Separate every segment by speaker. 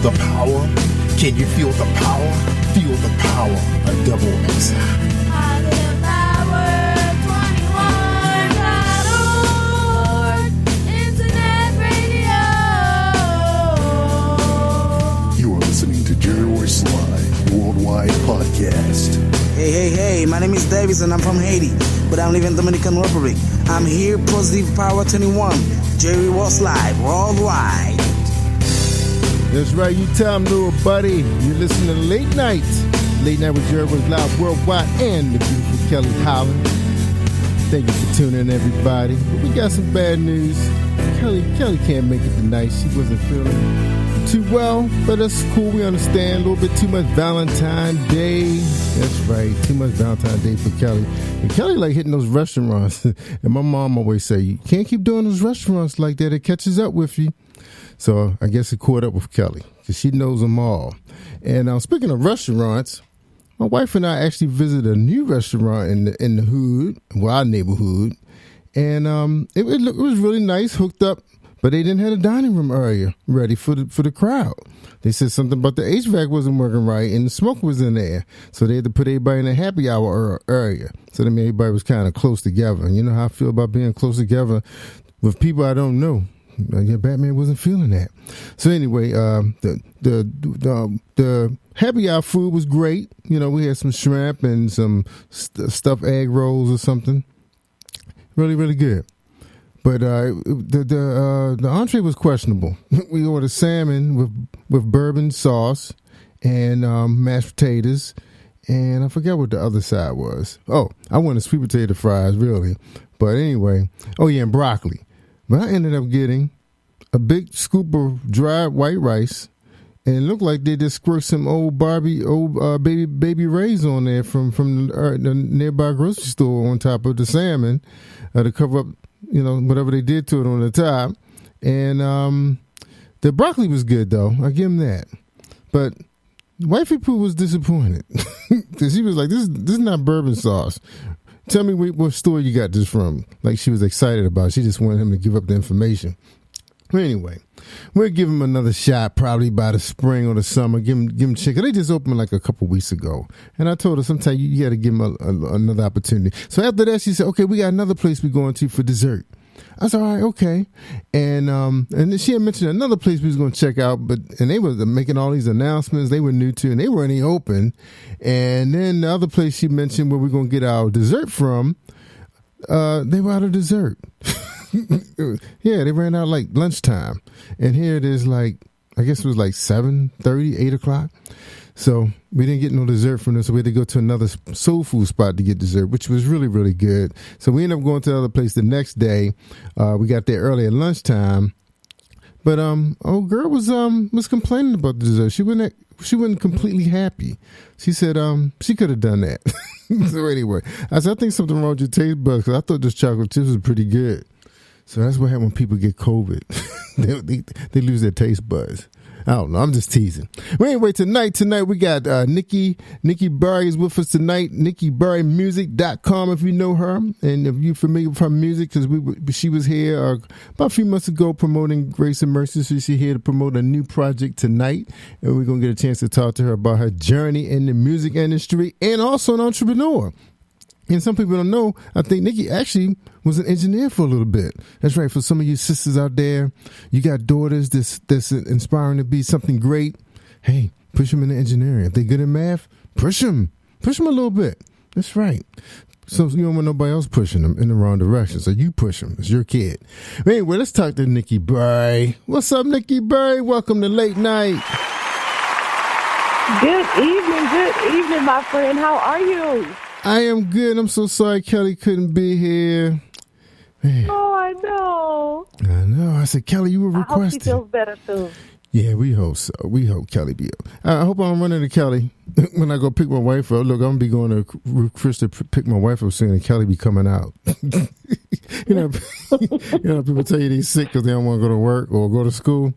Speaker 1: the power? Can you feel the power? Feel the power of double X.
Speaker 2: Positive Power 21.org. Internet radio.
Speaker 3: You are listening to ROYCE Live Worldwide Podcast.
Speaker 4: Hey, my name is Davis and I'm from Haiti, but I live in Dominican Republic. I'm here, Positive Power 21, ROYCE Live Worldwide.
Speaker 5: That's right, you tell them, little buddy. You're listening to Late Night with ROYCE Live Worldwide and the beautiful Kelly Holland. Thank you for tuning in, everybody. But we got some bad news. Kelly can't make it tonight. She wasn't feeling too well, but that's cool. We understand. A little bit too much Valentine's Day. That's right, too much Valentine's Day for Kelly. And Kelly like hitting those restaurants. And my mom always say, you can't keep doing those restaurants like that. It catches up with you. So I guess it caught up with Kelly because she knows them all. And speaking of restaurants, my wife and I actually visited a new restaurant in the hood, well, our neighborhood. And it was really nice, hooked up. But they didn't have a dining room area ready for the crowd. They said something about the HVAC wasn't working right and the smoke was in there. So they had to put everybody in a happy hour area. So that means everybody was kind of close together. And you know how I feel about being close together with people I don't know. Yeah, Batman wasn't feeling that. So anyway, the happy hour food was great. You know, we had some shrimp and some stuffed egg rolls or something. Really, really good. But the entree was questionable. We ordered salmon with bourbon sauce and mashed potatoes, and I forget what the other side was. Oh, I wanted sweet potato fries, really. But anyway, oh yeah, and broccoli. But I ended up getting a big scoop of dried white rice, and it looked like they just squirt some old baby Ray's on there from the nearby grocery store on top of the salmon to cover up, you know, whatever they did to it on the top. And the broccoli was good, though. I give them that. But Wifey Pooh was disappointed. Because she was like, this is not bourbon sauce. Tell me what store you got this from. Like, she was excited about it. She just wanted him to give up the information. But anyway, we'll give him another shot probably by the spring or the summer. Give him chicken. They just opened like a couple weeks ago. And I told her sometimes you got to give him another opportunity. So after that, she said, okay, we got another place we're going to for dessert. I said, all right, okay. And then she had mentioned another place we was going to check out, and they were making all these announcements they were new to, and they weren't even open. And then the other place she mentioned where we're going to get our dessert from, they were out of dessert. Yeah, they ran out like lunchtime. And here it is like, I guess it was like 7:30, 8 o'clock. So we didn't get no dessert from them, so we had to go to another soul food spot to get dessert, which was really, really good. So we ended up going to the other place the next day. We got there early at lunchtime. But old girl was complaining about the dessert. She wasn't completely happy. She said she could have done that. So anyway, I said, I think something wrong with your taste buds because I thought this chocolate chips was pretty good. So that's what happens when people get COVID. they lose their taste buds. I don't know. I'm just teasing. Well, anyway, tonight we got Nikki Berry is with us tonight. NikkiBerryMusic.com if you know her. And if you're familiar with her music, because she was here about a few months ago promoting Grace and Mercy. So she's here to promote a new project tonight. And we're going to get a chance to talk to her about her journey in the music industry and also an entrepreneur. And some people don't know, I think Nikki actually was an engineer for a little bit. That's right. For some of you sisters out there, you got daughters that's inspiring to be something great. Hey, push them into engineering. If they're good at math, push them. Push them a little bit. That's right. So you don't want nobody else pushing them in the wrong direction. So you push them. It's your kid. But anyway, let's talk to Nikki Berry. What's up, Nikki Berry? Welcome to Late Night.
Speaker 6: Good evening, my friend. How are you?
Speaker 5: I am good. I'm so sorry Kelly couldn't be here. Man.
Speaker 6: Oh, I know.
Speaker 5: I said, Kelly, you were requested.
Speaker 6: I hope she feels better soon.
Speaker 5: Yeah, we hope so. We hope Kelly be up. I hope I don't run into Kelly when I go pick my wife up. Look, I'm going to be going to Chris to pick my wife up soon, and Kelly be coming out. you know, people tell you they're sick because they don't want to go to work or go to school.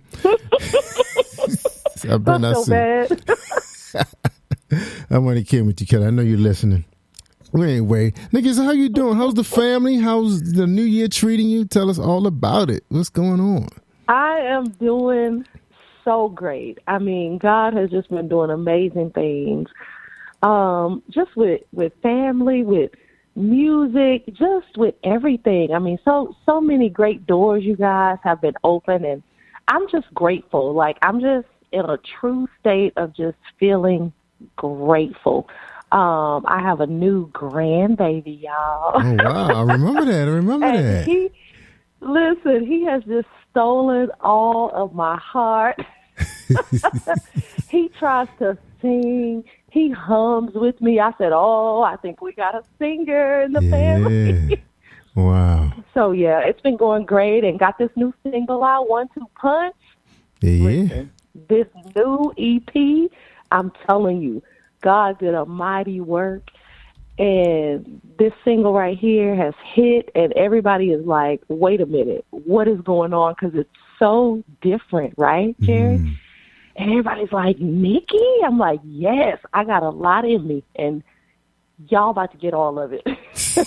Speaker 5: I better not
Speaker 6: so bad.
Speaker 5: I'm only kidding with you, Kelly. I know you're listening. Well, anyway, Nikki, so how you doing? How's the family? How's the new year treating you? Tell us all about it. What's going on?
Speaker 6: I am doing so great. I mean, God has just been doing amazing things. Just with family, with music, just with everything. I mean, so many great doors you guys have been open, and I'm just grateful. Like, I'm just in a true state of just feeling grateful. I have a new grandbaby, y'all.
Speaker 5: Oh, wow. I remember that.
Speaker 6: He has just stolen all of my heart. He tries to sing. He hums with me. I said, I think we got a singer in the family.
Speaker 5: Wow.
Speaker 6: So, yeah, it's been going great, and got this new single out, 1-2 Punch.
Speaker 5: Yeah.
Speaker 6: Listen, this new EP, I'm telling you, God did a mighty work. And this single right here has hit, and everybody is like, wait a minute, what is going on? Because it's so different, right, Jerry?
Speaker 5: Mm.
Speaker 6: And everybody's like, Nikki? I'm like, yes, I got a lot in me, and y'all about to get all of it. So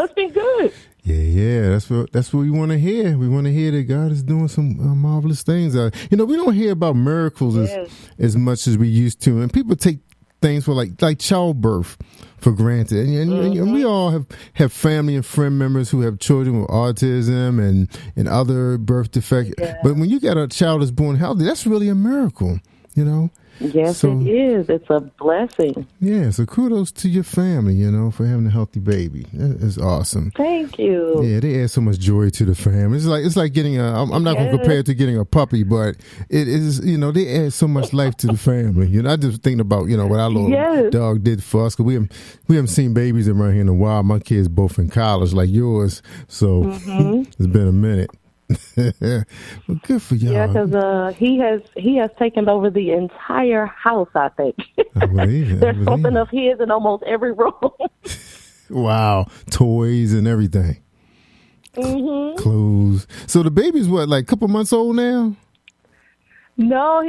Speaker 6: it's been good.
Speaker 5: Yeah, that's what we want to hear. We want to hear that God is doing some marvelous things. We don't hear about miracles as much as we used to, and people take things for like childbirth for granted, and we all have family and friend members who have children with autism and other birth defects. Yeah. But when you got a child that's born healthy, that's really a miracle,
Speaker 6: Yes, it is. It's a blessing.
Speaker 5: Yeah, so kudos to your family, for having a healthy baby. That is awesome.
Speaker 6: Thank you.
Speaker 5: Yeah, they add so much joy to the family. It's like getting I'm not going to compare it to getting a puppy, but it is, they add so much life to the family. I just thinking about, what our little dog did for us, because we haven't seen babies around here in a while. My kids both in college like yours, so it's been a minute. Well, good for y'all.
Speaker 6: Yeah, because he has taken over the entire house, I think.
Speaker 5: I believe it.
Speaker 6: There's something of his in almost every room.
Speaker 5: Wow. Toys and everything. Clothes. So the baby's what, like a couple months old now?
Speaker 6: No,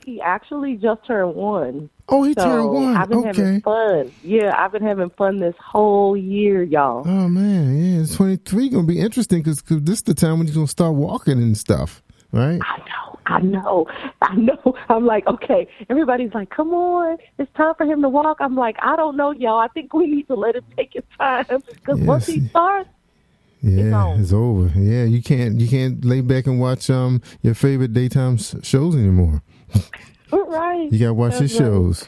Speaker 6: he actually just turned 1.
Speaker 5: Oh, he turned 1.
Speaker 6: I've been having fun. Yeah, I've been having fun this whole year, y'all.
Speaker 5: Oh, man. Yeah, it's 23 going to be interesting because this is the time when he's going to start walking and stuff, right?
Speaker 6: I know. I'm like, okay, everybody's like, come on, it's time for him to walk. I'm like, I don't know, y'all. I think we need to let him take his time because once he starts,
Speaker 5: it's over. Yeah, you can't lay back and watch your favorite daytime shows anymore.
Speaker 6: Right.
Speaker 5: You got to watch your shows.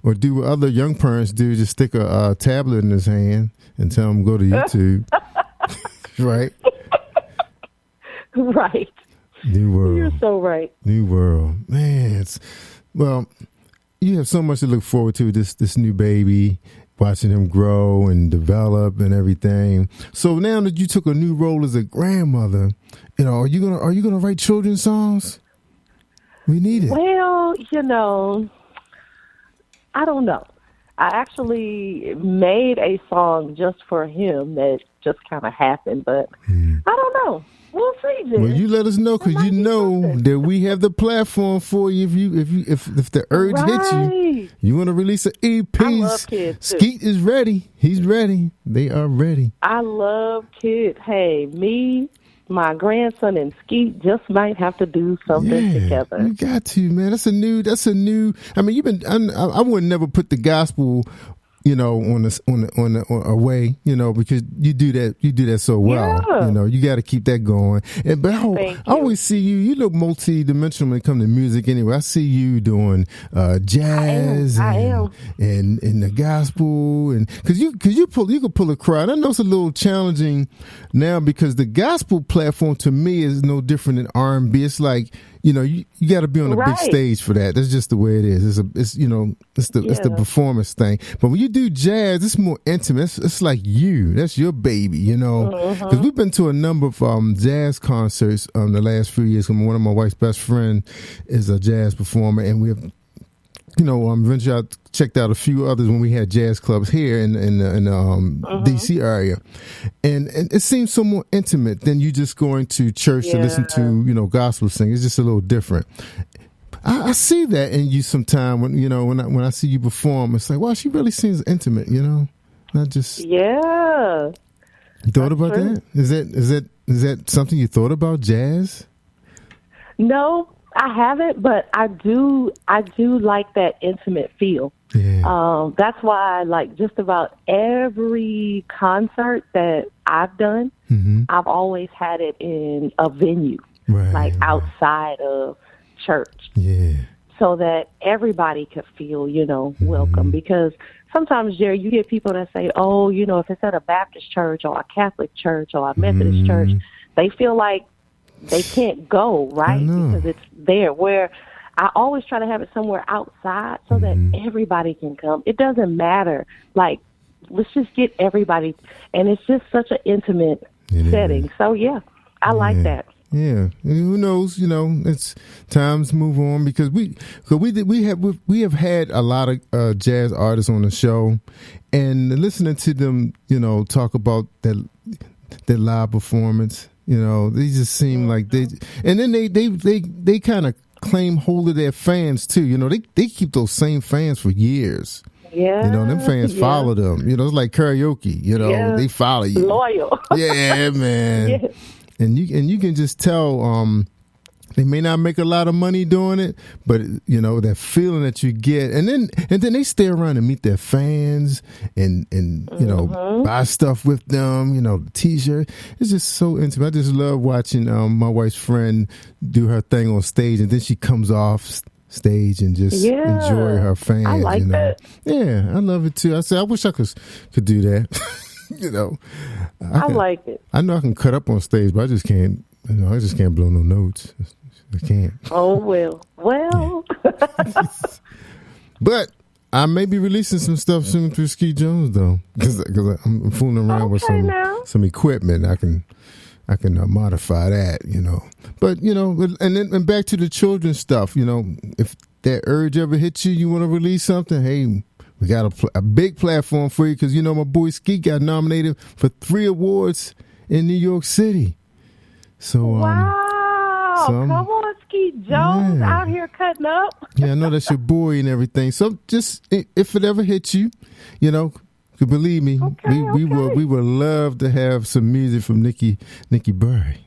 Speaker 5: Or do what other young parents do, just stick a tablet in his hand and tell him go to YouTube. Right?
Speaker 6: Right.
Speaker 5: New world.
Speaker 6: You're so right.
Speaker 5: New world. Man, you have so much to look forward to, this new baby, watching him grow and develop and everything. So now that you took a new role as a grandmother, are you gonna write children's songs? We need it.
Speaker 6: Well, I don't know. I actually made a song just for him that just kind of happened, but I don't know. We'll see. Jen.
Speaker 5: Well, you let us know, because that we have the platform for you. If the urge hits you, you want to release an EP.
Speaker 6: I love kids too.
Speaker 5: Skeet is ready. He's ready. They are ready.
Speaker 6: I love kids. Hey, me, my grandson, and Skeet just might have to do something together.
Speaker 5: You got to, man. That's a new. I mean, I would never put the gospel, on away, because you do that so well.
Speaker 6: Yeah.
Speaker 5: You got to keep that going. But I always see you look multi-dimensional when it comes to music anyway. I see you doing jazz and the gospel, and because you could pull a crowd. I know it's a little challenging now because the gospel platform to me is no different than R&B. It's like, you got to be on a big stage for that. That's just the way it is. It's the performance thing. But when you do jazz, it's more intimate. It's like that's your baby, Because we've been to a number of jazz concerts the last few years. One of my wife's best friend is a jazz performer, and we have, eventually I checked out a few others when we had jazz clubs here in the DC area, and it seems so more intimate than you just going to church to listen to gospel sing. It's just a little different. I see that in you sometime when I see you perform. It's like, wow, she really seems intimate, not just
Speaker 6: You
Speaker 5: thought about that? Is that something you thought about, jazz?
Speaker 6: No, I haven't, but I do like that intimate feel.
Speaker 5: Yeah.
Speaker 6: That's why, like, just about every concert that I've done, I've always had it in a venue, like outside of church.
Speaker 5: Yeah.
Speaker 6: So that everybody could feel, welcome. Because sometimes, Jerry, you get people that say, oh, if it's at a Baptist church or a Catholic church or a Methodist church, they feel like they can't go, right? Because it's there. Where I always try to have it somewhere outside so that everybody can come. It doesn't matter. Like, let's just get everybody. And it's just such an intimate setting. So, yeah, I like that.
Speaker 5: Yeah, and who knows? It's times move on because we have had a lot of jazz artists on the show, and listening to them, talk about their live performance. They just seem like and then they kind of claim hold of their fans too. They keep those same fans for years.
Speaker 6: Yeah,
Speaker 5: them fans follow them. It's like karaoke. They follow you.
Speaker 6: Loyal.
Speaker 5: Yeah, man.
Speaker 6: Yeah.
Speaker 5: And you can just tell they may not make a lot of money doing it, but that feeling that you get, and then they stay around and meet their fans and buy stuff with them, the T-shirt. It's just so intimate. I just love watching my wife's friend do her thing on stage, and then she comes off stage and just enjoy her fans.
Speaker 6: I like that.
Speaker 5: Yeah, I love it too. I wish I could do that.
Speaker 6: I like it.
Speaker 5: I know I can cut up on stage, but I just can't. I just can't blow no notes. I can't.
Speaker 6: Oh well.
Speaker 5: But I may be releasing some stuff soon through Ski Jones though, because I'm fooling around with some equipment. I can modify that, But and back to the children's stuff. If that urge ever hits you, you want to release something. Hey. We got a big platform for you because, my boy Ski got nominated for 3 awards in New York City. So,
Speaker 6: wow. Come on, Ski Jones out here cutting up.
Speaker 5: Yeah, I know that's your boy and everything. So just, if it ever hits you, believe me, we would love to have some music from Nikki Berry.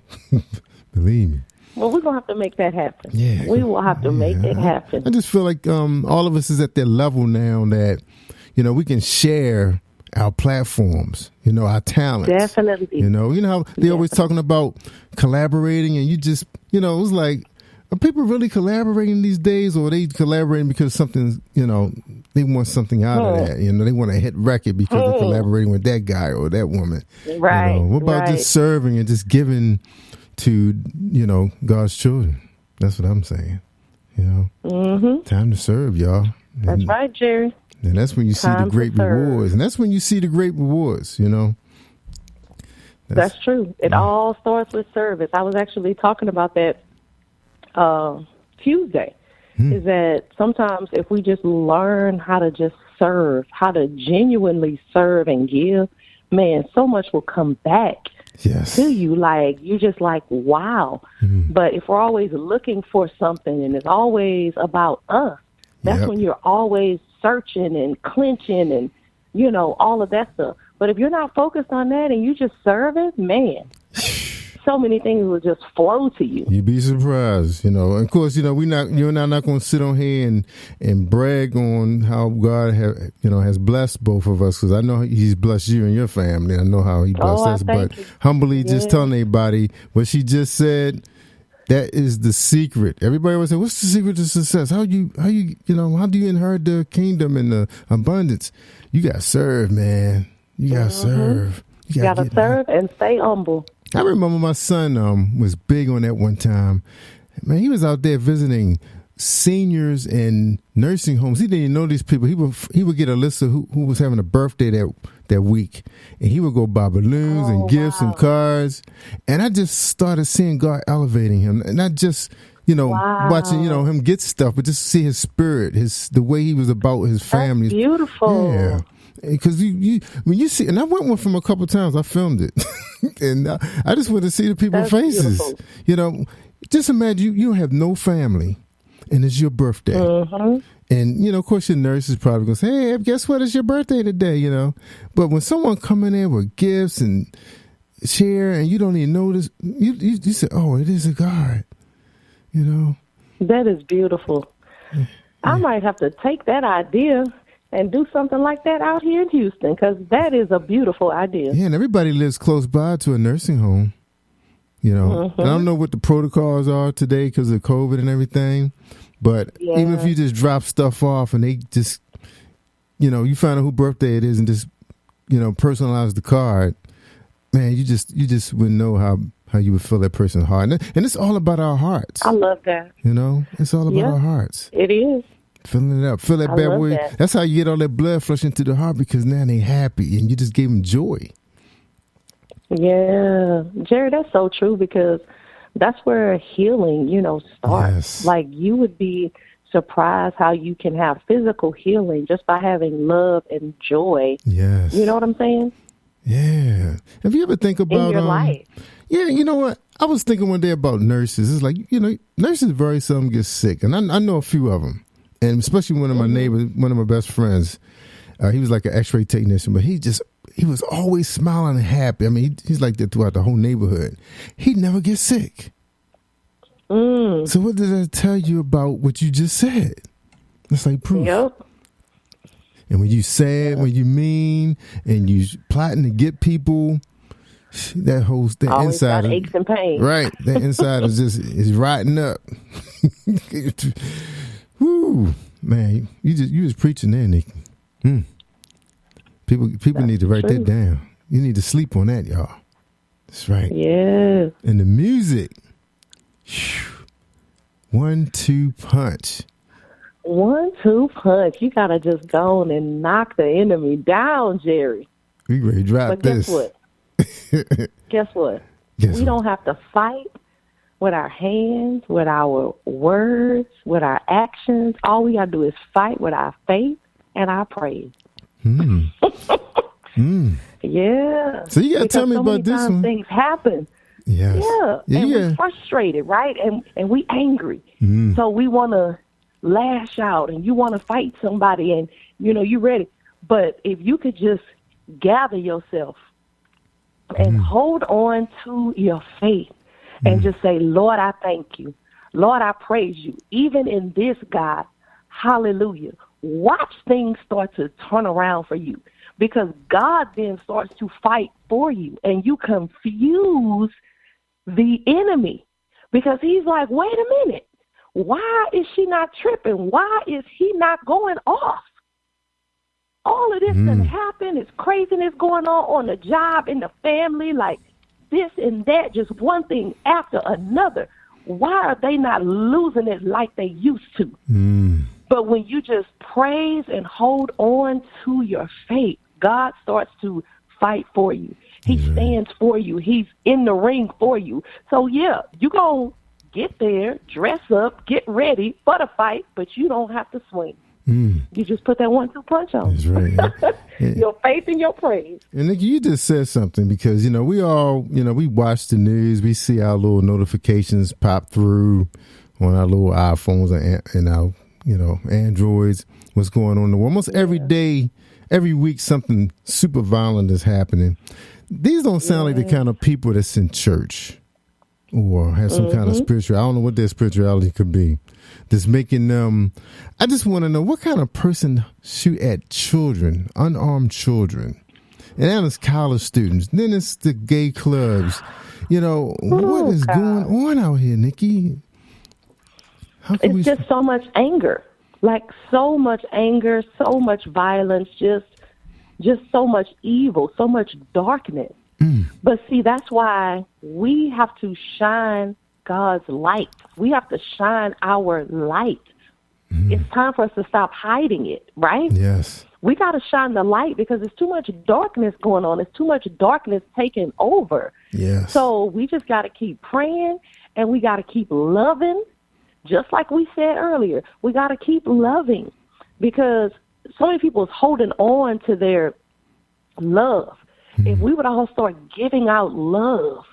Speaker 5: Believe me.
Speaker 6: Well, we're going to have to make that happen.
Speaker 5: Yeah.
Speaker 6: We will have to make it happen.
Speaker 5: I just feel like all of us is at that level now that, we can share our platforms, our talents.
Speaker 6: Definitely.
Speaker 5: How they always talking about collaborating and you just, it's like, are people really collaborating these days or are they collaborating because something's, they want something out of that. They want a hit record because they're collaborating with that guy or that woman.
Speaker 6: Right.
Speaker 5: What about just serving and just giving to God's children? That's what I'm saying. Time to serve, y'all.
Speaker 6: That's right, Jerry.
Speaker 5: And that's when you see the great rewards. And that's when you see the great rewards.
Speaker 6: That's true. It all starts with service. I was actually talking about that Tuesday. Is that sometimes if we just learn how to just serve, how to genuinely serve and give, man, so much will come back.
Speaker 5: Yes.
Speaker 6: To you, like you just like wow. But if we're always looking for something and it's always about us, that's when you're always searching and clenching and all of that stuff. But if you're not focused on that and you just serve it, man, so many things will just flow to you.
Speaker 5: You'd be surprised, Of course, you and I not going to sit on here and brag on how God has blessed both of us because I know He's blessed you and your family. I know how He blessed us, but humbly just telling everybody what she just said. That is the secret. Everybody always say, "What's the secret to success? How do you inherit the kingdom and the abundance? You got to serve, man. You got to serve.
Speaker 6: You got to serve and stay humble."
Speaker 5: I remember my son was big on that one time. Man, he was out there visiting seniors in nursing homes. He didn't even know these people. He would get a list of who was having a birthday that week, and he would go buy balloons and gifts and cards. And I just started seeing God elevating him, and not just watching him get stuff, but just see his spirit, the way he was about his family.
Speaker 6: That's beautiful.
Speaker 5: Yeah. Because when you see, and I went with him a couple of times, I filmed it, and I just want to see the people's faces.
Speaker 6: Beautiful.
Speaker 5: Just imagine you don't have no family, and it's your birthday, and of course your nurse is probably going to say, "Hey, guess what? It's your birthday today," But when someone come in there with gifts and share, and you don't even notice, you say, "Oh, it is a God." You know?
Speaker 6: That is beautiful. I might have to take that idea and do something like that out here in Houston, because that is a beautiful idea.
Speaker 5: Yeah, and everybody lives close by to a nursing home. You know,
Speaker 6: Mm-hmm.
Speaker 5: and I don't know what the protocols are today because of COVID and everything, but even if you just drop stuff off and they just, you know, you find out who birthday it is and just, you know, personalize the card, man, you just wouldn't know how you would fill that person's heart. And it's all about our hearts.
Speaker 6: I love that.
Speaker 5: You know, it's all about our hearts.
Speaker 6: It is.
Speaker 5: Filling it up. Fill that
Speaker 6: I
Speaker 5: bad
Speaker 6: love
Speaker 5: way.
Speaker 6: that.
Speaker 5: That's how you get all that blood flushing to the heart, because now they happy and you just gave them joy.
Speaker 6: Yeah. Jerry, that's so true, because that's where healing, you know, starts.
Speaker 5: Yes.
Speaker 6: Like, you would be surprised how you can have physical healing just by having love and joy.
Speaker 5: Yes.
Speaker 6: You know what I'm saying?
Speaker 5: Yeah. Have you ever think about
Speaker 6: In your life.
Speaker 5: Yeah, you know what? I was thinking one day about nurses. It's like, you know, nurses very seldom get sick, and I know a few of them, and especially one of my neighbors, one of my best friends. He was like an X-ray technician, but he was always smiling and happy. I mean, he's like that throughout the whole neighborhood. He never gets sick. So what does that tell you about what you just said? It's like proof.
Speaker 6: Yep.
Speaker 5: And when you sad, when you mean, and you plotting to get people, that
Speaker 6: Always
Speaker 5: inside
Speaker 6: got aches and pains.
Speaker 5: right? That inside is rotting up. Woo, man! You just preaching there, Nikki. People need to write that down. You need to sleep on that, y'all. That's right.
Speaker 6: Yeah.
Speaker 5: And the music, 1-2 punch.
Speaker 6: 1-2 punch. You gotta just go on and knock the enemy down, Jerry.
Speaker 5: We ready to drop
Speaker 6: But
Speaker 5: this.
Speaker 6: guess what? Guess what?
Speaker 5: Guess
Speaker 6: We
Speaker 5: what?
Speaker 6: don't have to fight with our hands, with our words, with our actions. All we gotta do is fight with our faith and our praise. Yeah.
Speaker 5: So you gotta tell me
Speaker 6: so
Speaker 5: about
Speaker 6: many
Speaker 5: this
Speaker 6: times
Speaker 5: one.
Speaker 6: Things happen.
Speaker 5: Yes.
Speaker 6: Yeah. And we're frustrated, right? And we angry. So we want to lash out, and you want to fight somebody, and, you know, you ready. But if you could just gather yourself and hold on to your faith and just say, Lord, I thank you. Lord, I praise you. Even in this, God, hallelujah. Watch things start to turn around for you, because God then starts to fight for you, and you confuse the enemy, because he's like, wait a minute. Why is she not tripping? Why is he not going off? All of this done happened. It's craziness going on the job, in the family, like this and that, just one thing after another. Why are they not losing it like they used to? But when you just praise and hold on to your faith, God starts to fight for you. He stands for you. He's in the ring for you. So, yeah, you're going to get there, dress up, get ready for the fight, but you don't have to swing. You just put that 1-2 punch on.
Speaker 5: That's right.
Speaker 6: Your faith and your praise.
Speaker 5: And Nikki, you just said something, because, you know, we all, you know, we watch the news, we see our little notifications pop through on our little iPhones and our, you know, Androids, what's going on in the world. Almost every day, every week, something super violent is happening. These don't sound like the kind of people that's in church or have some kind of spiritual. I don't know what their spirituality could be. That's making them. I just want to know, what kind of person shoot at children, unarmed children, and then it's college students. Then it's the gay clubs. You know, what is going on out here, Nikki? How can
Speaker 6: It's just so much anger, like so much anger, so much violence, just so much evil, so much darkness. But see, that's why we have to shine God's light. We have to shine our light. It's time for us to stop hiding it, right?
Speaker 5: Yes.
Speaker 6: We got to shine the light, because there's too much darkness going on. There's too much darkness taking over.
Speaker 5: Yes.
Speaker 6: So we just got to keep praying, and we got to keep loving. Just like we said earlier, we got to keep loving, because so many people is holding on to their love. If we would all start giving out love,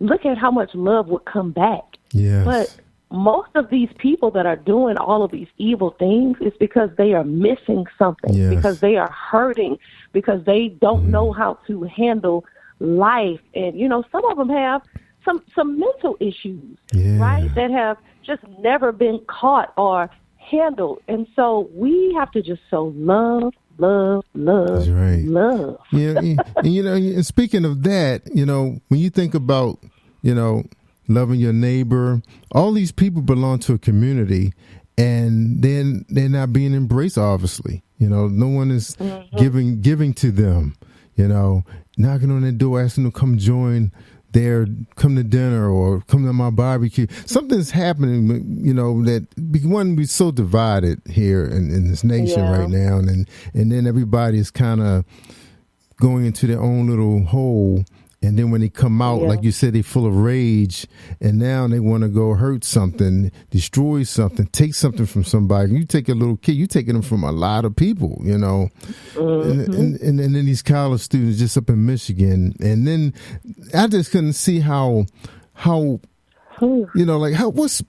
Speaker 6: look at how much love would come back.
Speaker 5: Yes.
Speaker 6: But most of these people that are doing all of these evil things is because they are missing something,
Speaker 5: Yes.
Speaker 6: because they are hurting, because they don't know how to handle life. And, you know, some of them have some mental issues,
Speaker 5: Yeah.
Speaker 6: right, that have just never been caught or handled. And so we have to just sow love.
Speaker 5: That's right.
Speaker 6: Love.
Speaker 5: Yeah, and speaking of that, when you think about, loving your neighbor, all these people belong to a community, and then they're not being embraced. Obviously, no one is giving to them. Knocking on their door, asking them to come join come to dinner or come to my barbecue. Something's happening, that we're so divided here in this nation right now, and then everybody is kind of going into their own little hole. And then when they come out, like you said, they're full of rage, and now they want to go hurt something, destroy something, take something from somebody. You take a little kid, you're taking them from a lot of people, and then these college students just up in Michigan. And then I just couldn't see how what's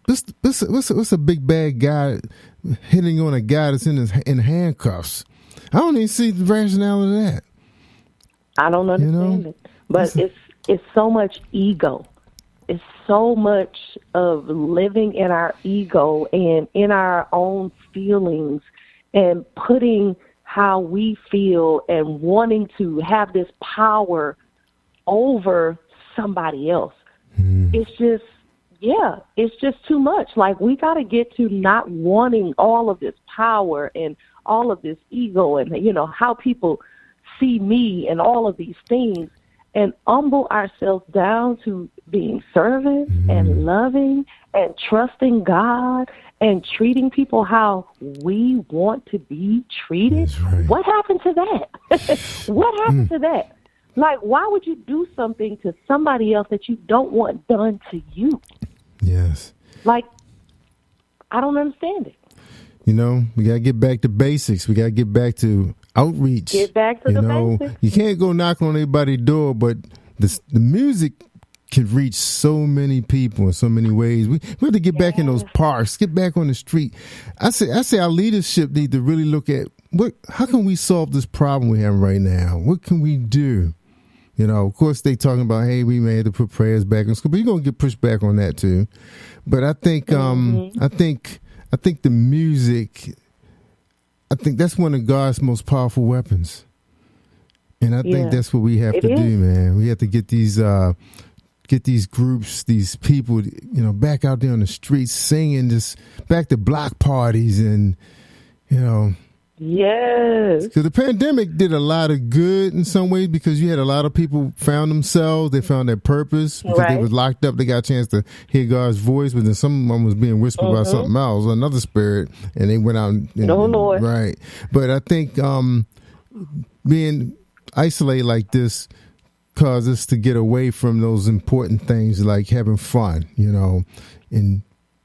Speaker 5: a big bad guy hitting on a guy that's in handcuffs? I don't even see the rationale of that.
Speaker 6: I don't understand it. But it's so much ego. It's so much of living in our ego and in our own feelings and putting how we feel and wanting to have this power over somebody else. It's just too much. Like, we got to get to not wanting all of this power and all of this ego and, how people see me and all of these things, and humble ourselves down to being servant and loving and trusting God and treating people how we want to be treated. Right. What happened to that? What happened to that? Like, why would you do something to somebody else that you don't want done to you?
Speaker 5: Yes.
Speaker 6: Like, I don't understand it.
Speaker 5: We got to get back to basics. We got to get back to outreach.
Speaker 6: Get back to the basics.
Speaker 5: You can't go knock on anybody's door, but the music can reach so many people in so many ways. We have to get back in those parks, get back on the street. I say our leadership need to really look at how can we solve this problem we have right now? What can we do? Of course, they talking about, hey, we may have to put prayers back in school, but you're gonna get pushed back on that too. But I think, I think the music, I think that's one of God's most powerful weapons. And I think that's what we have to do, man. We have to get these groups, these people, back out there on the streets singing, just back to block parties and,
Speaker 6: Yes.
Speaker 5: Because the pandemic did a lot of good in some ways, because you had a lot of people found themselves, they found their purpose, because they was locked up, they got a chance to hear God's voice, but then someone was being whispered about something else, another spirit, and they went out
Speaker 6: Lord.
Speaker 5: Right. But I think being isolated like this caused us to get away from those important things like having fun, in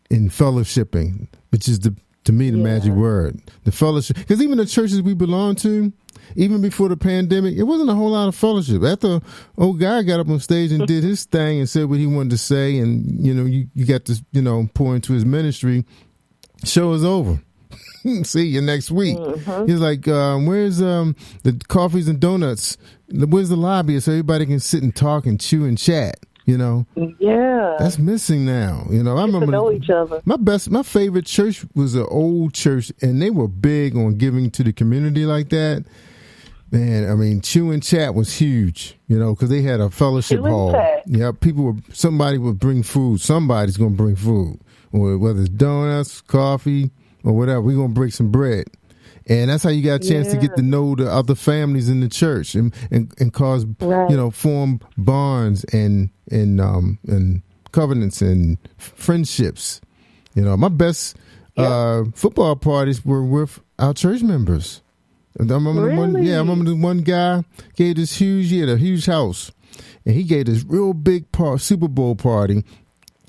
Speaker 5: fellowshipping, which is to me, the magic word, the fellowship. Because even the churches we belong to, even before the pandemic, it wasn't a whole lot of fellowship. After old guy got up on stage and did his thing and said what he wanted to say, and you got to pour into his ministry, show is over. See you next week. He's like, where's the coffees and donuts? Where's the lobby so everybody can sit and talk and chew and chat?
Speaker 6: Yeah,
Speaker 5: that's missing now. I remember
Speaker 6: know each other.
Speaker 5: My favorite church was an old church, and they were big on giving to the community like that. Man, I mean, chew and chat was huge. Because they had a fellowship hall. Yeah, somebody would bring food. Somebody's gonna bring food, or whether it's donuts, coffee, or whatever. We're gonna break some bread. And that's how you got a chance to get to know the other families in the church and cause, form bonds and covenants and friendships. My best football parties were with our church members. I remember the one guy gave this he had a huge house, and he gave this real big Super Bowl party.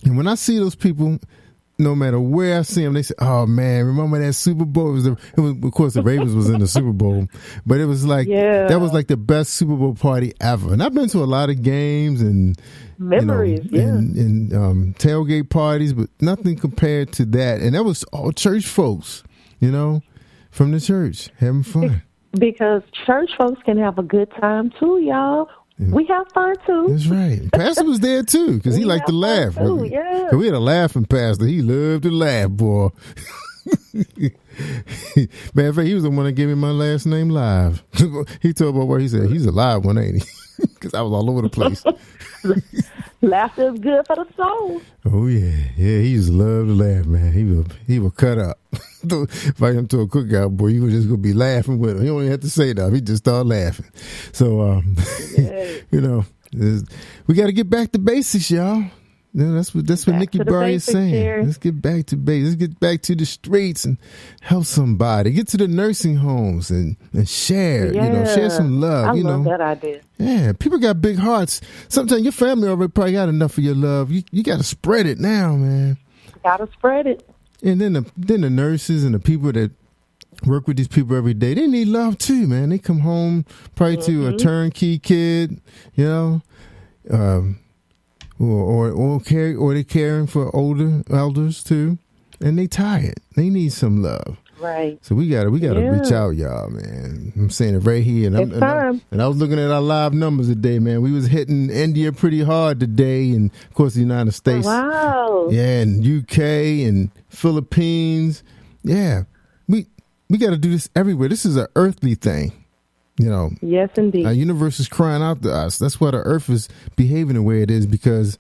Speaker 5: And when I see those people, no matter where I see them, they say, "Oh man, remember that Super Bowl?" It was of course the Ravens was in the Super Bowl, but it was like that was like the best Super Bowl party ever. And I've been to a lot of games and
Speaker 6: memories,
Speaker 5: and tailgate parties, but nothing compared to that. And that was all church folks, from the church having fun.
Speaker 6: Because church folks can have a good time too, y'all. We have fun too.
Speaker 5: That's right. Pastor was there too because he liked to laugh.
Speaker 6: Too, yeah.
Speaker 5: We had a laughing pastor. He loved to laugh, boy. Man, in fact, he was the one that gave me my last name live. He told my wife, he said, he's a live one, ain't he? Because I was all over the place.
Speaker 6: Laughter is good for the soul.
Speaker 5: Oh, yeah. Yeah, he just loved to laugh, man. He would cut up. Invite him to a cookout, boy, you were just going to be laughing with him. He don't even have to say that. He just start laughing. So, you know, we got to get back to basics, y'all. Yeah, that's what Nikki Berry is saying. Here. Let's get back to basics. Let's get back to the streets and help somebody. Get to the nursing homes and share.
Speaker 6: Yeah.
Speaker 5: You know, share some love.
Speaker 6: I love that idea.
Speaker 5: Yeah, people got big hearts. Sometimes your family already probably got enough of your love. You got to spread it now, man.
Speaker 6: Got to spread it.
Speaker 5: And then the nurses and the people that work with these people every day, they need love too, man. They come home probably to a turnkey kid, you know. Or they're caring for older elders too, and they tired. They need some love.
Speaker 6: Right.
Speaker 5: So we gotta reach out, y'all, man. I'm saying it right here, and I was looking at our live numbers today, man. We was hitting India pretty hard today, and of course the United States.
Speaker 6: Wow.
Speaker 5: Yeah, and UK and Philippines. Yeah, we got to do this everywhere. This is an earthly thing. You know,
Speaker 6: yes, indeed.
Speaker 5: Our universe is crying out to us. That's why the earth is behaving the way it is, because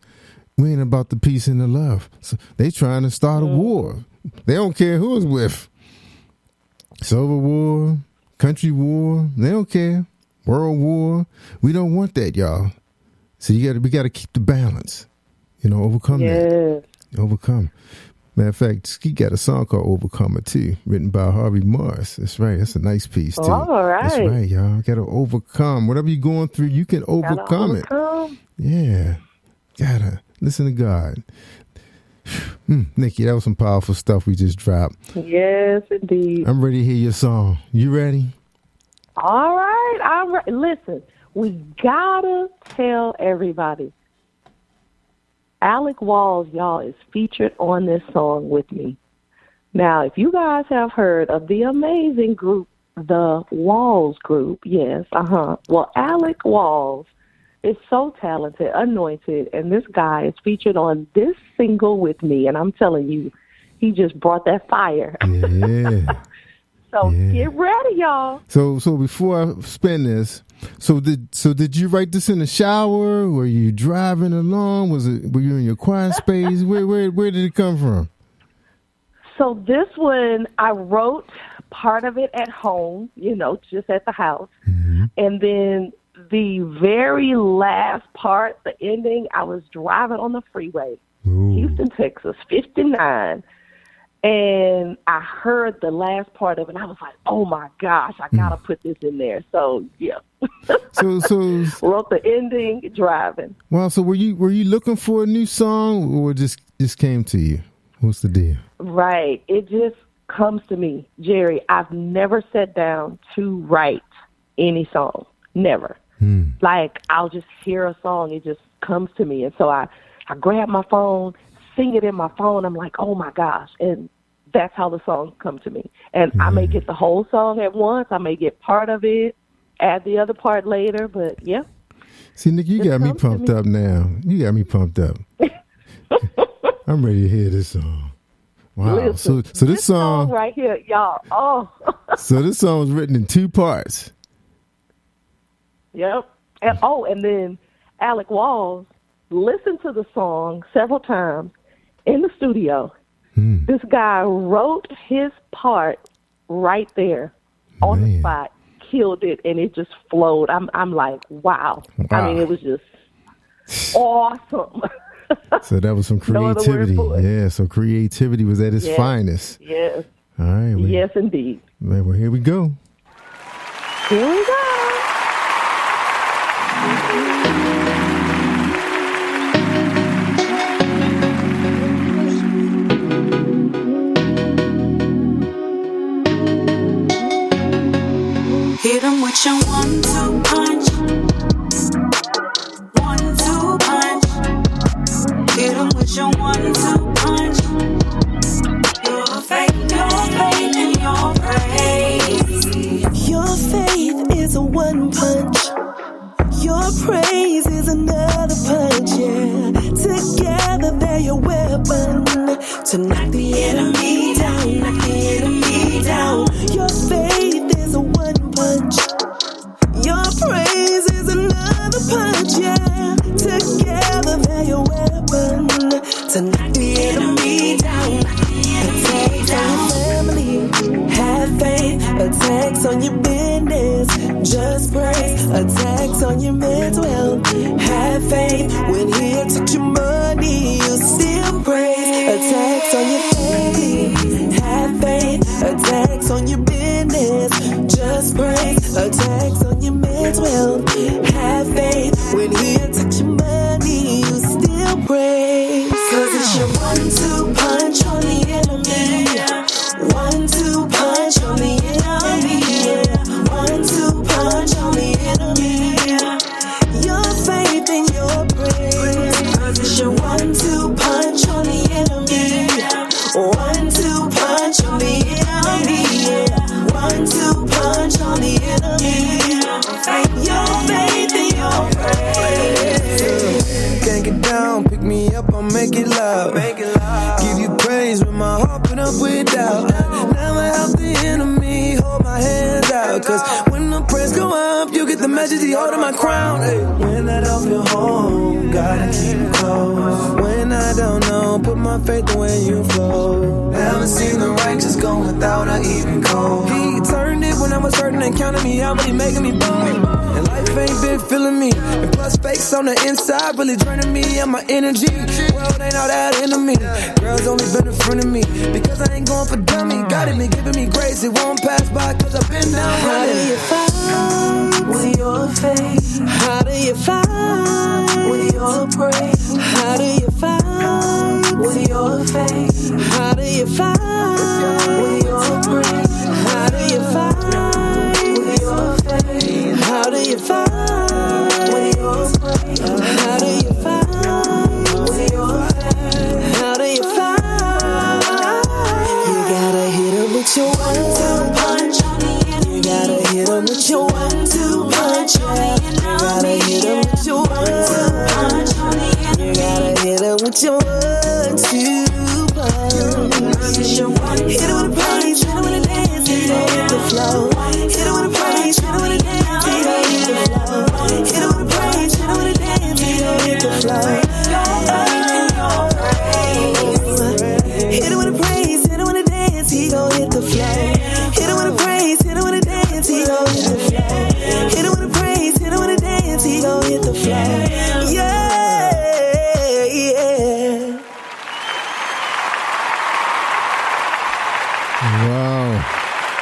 Speaker 5: we ain't about the peace and the love. So they trying to start a war. They don't care who it's with. Civil war, country war, they don't care. World war. We don't want that, y'all. So we got to keep the balance. You know, overcome that. Overcome. Matter of fact, he got a song called Overcomer, too, written by Harvey Morris. That's right. That's a nice piece, too.
Speaker 6: All right.
Speaker 5: That's right, y'all. Got to overcome. Whatever you're going through, you can overcome it. Yeah. Got to listen to God. Nikki, that was some powerful stuff we just dropped.
Speaker 6: Yes, indeed.
Speaker 5: I'm ready to hear your song. You ready?
Speaker 6: All right. I'm ready. Listen, we got to tell everybody. Alec Walls, y'all, is featured on this song with me. Now, if you guys have heard of the amazing group, the Walls Group, yes, Well, Alec Walls is so talented, anointed, and this guy is featured on this single with me, and I'm telling you, he just brought that fire.
Speaker 5: Yeah.
Speaker 6: So get ready, y'all.
Speaker 5: So before I spin this, so did you write this in the shower? Were you driving along? Were you in your quiet space? Where did it come from?
Speaker 6: So this one, I wrote part of it at home, just at the house. Mm-hmm. And then the very last part, the ending, I was driving on the freeway, Houston, Texas, 59. And I heard the last part of it, and I was like, oh, my gosh, I got to put this in there. So, yeah.
Speaker 5: So
Speaker 6: wrote the ending driving.
Speaker 5: Wow, so were you looking for a new song, or just came to you? What's the deal?
Speaker 6: Right. It just comes to me. Jerry, I've never sat down to write any song. Never. Like, I'll just hear a song. It just comes to me. And so I grab my phone, sing it in my phone. I'm like, oh, my gosh. And that's how the songs come to me. And I may get the whole song at once. I may get part of it, add the other part later. But, yeah.
Speaker 5: See, Nick, you got me pumped up now. You got me pumped up. I'm ready to hear this song. Wow.
Speaker 6: Listen,
Speaker 5: so this song
Speaker 6: right here, y'all. Oh.
Speaker 5: So this song was written in 2 parts.
Speaker 6: Yep. And then Alec Walls listened to the song several times in the studio. This guy wrote his part right there on the spot, killed it, and it just flowed. I'm like, wow. I mean, it was just awesome.
Speaker 5: So that was some creativity. Yeah, so creativity was at its finest.
Speaker 6: Yes.
Speaker 5: All right.
Speaker 6: Yes, indeed.
Speaker 5: Well, here we go.
Speaker 6: Here we go.
Speaker 2: Hit 'em with your 1-2 punch. 1-2 punch. Hit 'em with your 1-2 punch. Your faith and your praise.
Speaker 7: Your faith is a 1 punch. Your praise is another punch, yeah. Together they're your weapon to knock the enemy down, knock the enemy down. Your faith is a one punch. Your praise is another punch, yeah. Together they're your weapon to knock the enemy down. Attacks on your family, have faith. Attacks on your business, just praise. Attacks on your mental health, have faith. When he took your money, you still praise. Attacks on your family, have faith. Attacks on your business, just praise. Attacks on your mental health, have faith. When he took your money, you still praise. Cause it's your 1-2 punch on the enemy. 1-2 punch on the enemy. 1-2 punch on the enemy. Your faith and your praise. Cause it's your 1-2 punch on the enemy. 1-2 punch on the enemy. 1-2 punch on the enemy. Your faith and your praise.
Speaker 8: Can't get down, pick me up, I'll make it loud. Give you praise when my heart put up with doubt. Never help the enemy, hold my hands out. Cause when the praise go up, you get the majesty holding my crown. Hey. When I don't feel home, gotta keep it close. When I don't know, put my faith in where you flow. Haven't seen the righteous go without an even cold. He turned it when I was hurting and counted me out, but he making me bold. And life ain't been feeling me. And plus fakes on the inside really draining me and my energy. World ain't all that into me. Girls only been in front of me because I ain't going for dummy. God it been giving me grace, it won't pass by cause I've been down.
Speaker 7: How do you fight with your faith? How do you fight with your praise? How do you fight with your faith? How do you fight with your praise? How do you fight with your faith? How do you fight with your praise? How do you fight with your faith? How do you fight? You gotta hit him with your 1-2 punch. You gotta hit him with your 1-2 punch. You gotta hit him with your 1-2 punch. You gotta hit him with your 1-2 punch. Hit him with a praise, hit him with a dance, he gon' hit the flow. Hit him with a praise, hit him with a dance, he gon' hit the flow. Hit him with a praise, hit him with a dance, he gon' hit the flow. Hit him with a praise, hit him with a dance, he gon' hit the flow. Hit him with a praise, hit him with a dance, he gon' hit the flow. Hit him with a praise, hit him with a dance, he gon' hit the flow. Yeah, yeah.
Speaker 5: Wow.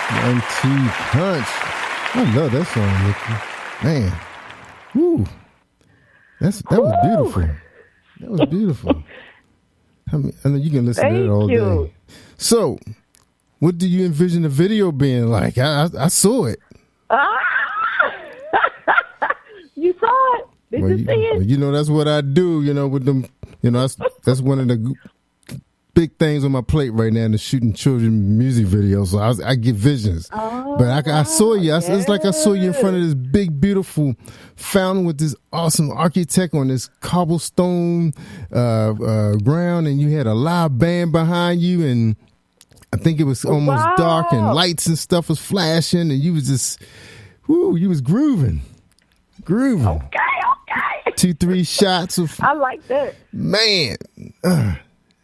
Speaker 5: 1-2 punch. I love that song, Nikki. Man. Woo. That was beautiful. That was beautiful. I know you can listen to that all day. So, what do you envision the video being like? I saw it.
Speaker 6: You saw it? Did you see it?
Speaker 5: Well, you know, that's what I do, you know, with them. You know, that's one of the big things on my plate right now, the shooting children music videos. So I get visions. But I saw you. It's like I saw you in front of this big, beautiful fountain with this awesome architect on this cobblestone ground, and you had a live band behind you, and I think it was almost dark, and lights and stuff was flashing, and you was just, you was grooving. Okay. 2-3 shots of.
Speaker 6: I like that.
Speaker 5: Man.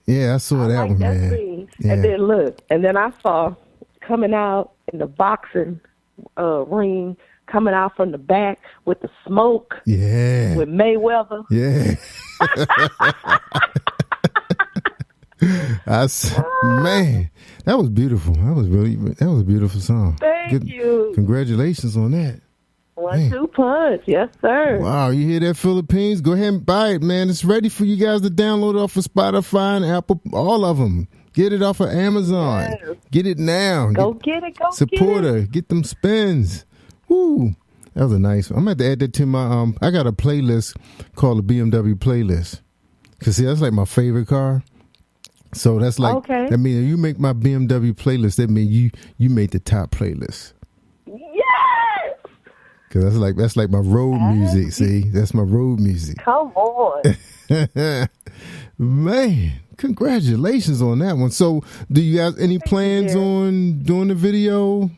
Speaker 5: Yeah, I saw that one, man.
Speaker 6: Scene. Yeah. And then look, and then I saw coming out in the boxing ring, coming out from the back with the smoke.
Speaker 5: Yeah.
Speaker 6: With Mayweather.
Speaker 5: Yeah. Man, that was beautiful. That was a beautiful song.
Speaker 6: Thank you.
Speaker 5: Congratulations on that.
Speaker 6: 1-2 punch. Yes, sir.
Speaker 5: Wow, you hear that, Philippines? Go ahead and buy it, man. It's ready for you guys to download off of Spotify and Apple, all of them. Get it off of Amazon.
Speaker 6: Yes.
Speaker 5: Get it now.
Speaker 6: Go get it.
Speaker 5: Support her. Get them spins. Woo. That was a nice one. I'm going to have to add that to my, I got a playlist called the BMW playlist. Because, see, that's like my favorite car. So that's like,
Speaker 6: okay.
Speaker 5: I mean, if you make my BMW playlist, that means you made the top playlist.
Speaker 6: Yes!
Speaker 5: Cause that's like my road music. See, that's my road music.
Speaker 6: Come on.
Speaker 5: Man, congratulations on that one. So, do you have any plans on doing the video?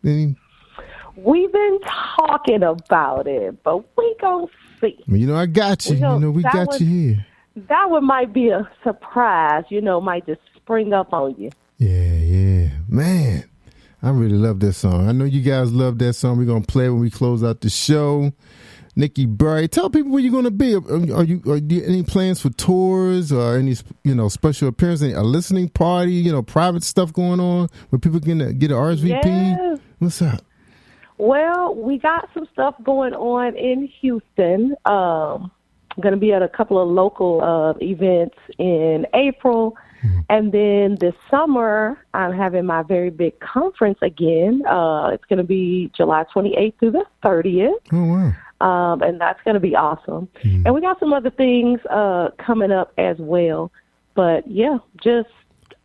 Speaker 6: We've been talking about it, but we gonna see.
Speaker 5: Well, I got you. We got you here.
Speaker 6: That one might be a surprise. Might just spring up on you.
Speaker 5: Yeah, man. I really love that song. I know you guys love that song. We're gonna play it when we close out the show. Nikki Berry, tell people where you're gonna be. Are you any plans for tours or any special appearances? A listening party? Private stuff going on where people can get an RSVP.
Speaker 6: Yes.
Speaker 5: What's up?
Speaker 6: Well, we got some stuff going on in Houston. I'm going to be at a couple of local events in April. And then this summer, I'm having my very big conference again. It's going to be July 28th through the 30th.
Speaker 5: Oh, wow.
Speaker 6: And that's going to be awesome. And we got some other things coming up as well. But, yeah, just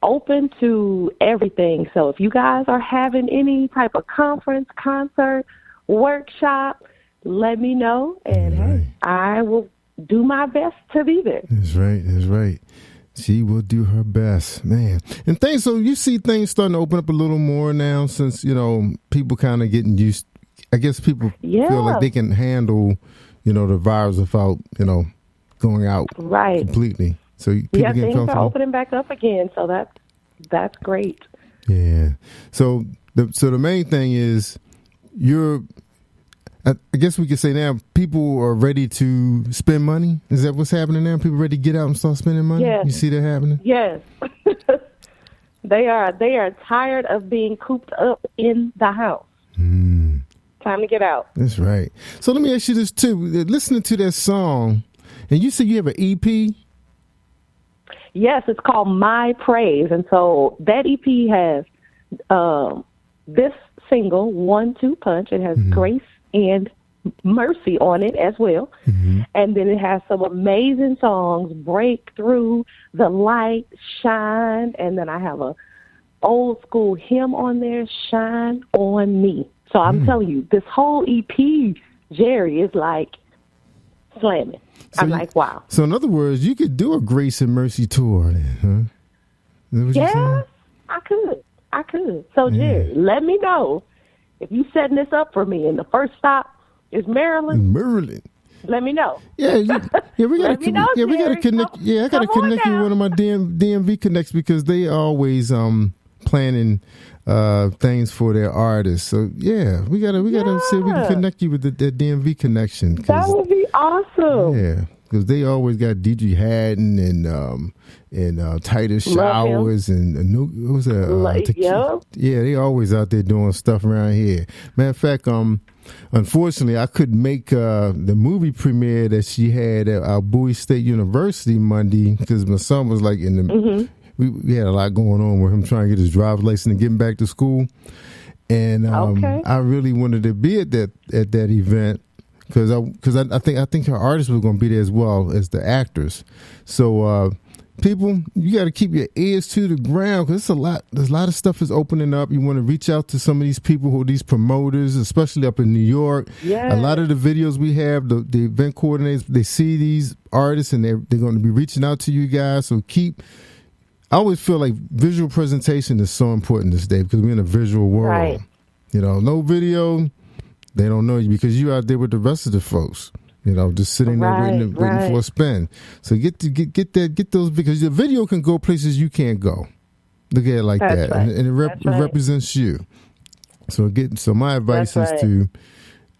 Speaker 6: open to everything. So if you guys are having any type of conference, concert, workshop, let me know. And, hey, I will do my best to be there.
Speaker 5: That's right. She will do her best, man. And things, so you see things starting to open up a little more now since, people kind of getting used. I guess people feel like they can handle, the virus without, going out completely. So people
Speaker 6: things are opening back up again. So that's great.
Speaker 5: Yeah. So the main thing is I guess we could say now people are ready to spend money. Is that what's happening now? People ready to get out and start spending money?
Speaker 6: Yes.
Speaker 5: You see that happening?
Speaker 6: Yes. They are tired of being cooped up in the house. Time to get out.
Speaker 5: That's right. So let me ask you this too. Listening to that song, and you said you have an EP?
Speaker 6: Yes, it's called My Praise. And so that EP has this single, 1-2 Punch. It has Grace and Mercy on it as well. And then it has some amazing songs, Breakthrough, The Light, Shine, and then I have a old school hymn on there, Shine on Me. So I'm telling you, this whole EP, Jerry, is like slamming. So I'm like, wow.
Speaker 5: So in other words, you could do a Grace and Mercy tour then, huh?
Speaker 6: Yes, I could. So Jerry, let me know if you setting this up for me and the first stop is Maryland. Let me know.
Speaker 5: Yeah, we gotta connect. Yeah, I gotta connect you with one of my DMV connects because they always planning things for their artists. So yeah, we gotta see if we can connect you with the DMV connection.
Speaker 6: That would be awesome.
Speaker 5: Yeah, because they always got DJ Haddon and Titus Showers and what was that? Yeah, they always out there doing stuff around here. Matter of fact, unfortunately, I couldn't make the movie premiere that she had at Bowie State University Monday because my son was like in the. We had a lot going on with him trying to get his driver's license and getting back to school, and I really wanted to be at that event because I think her artists were going to be there as well as the actors. So people, you got to keep your ears to the ground because there's a lot of stuff is opening up. You want to reach out to some of these people these promoters, especially up in New York. A lot of the videos we have, the event coordinators, they see these artists and they're going to be reaching out to you guys. So I always feel like visual presentation is so important this day because we're in a visual world.
Speaker 6: Right.
Speaker 5: No video, they don't know you because you're out there with the rest of the folks. Just sitting there waiting for a spin. So get those because the video can go places you can't go. Look at it like that, right. and it represents you. So my advice is to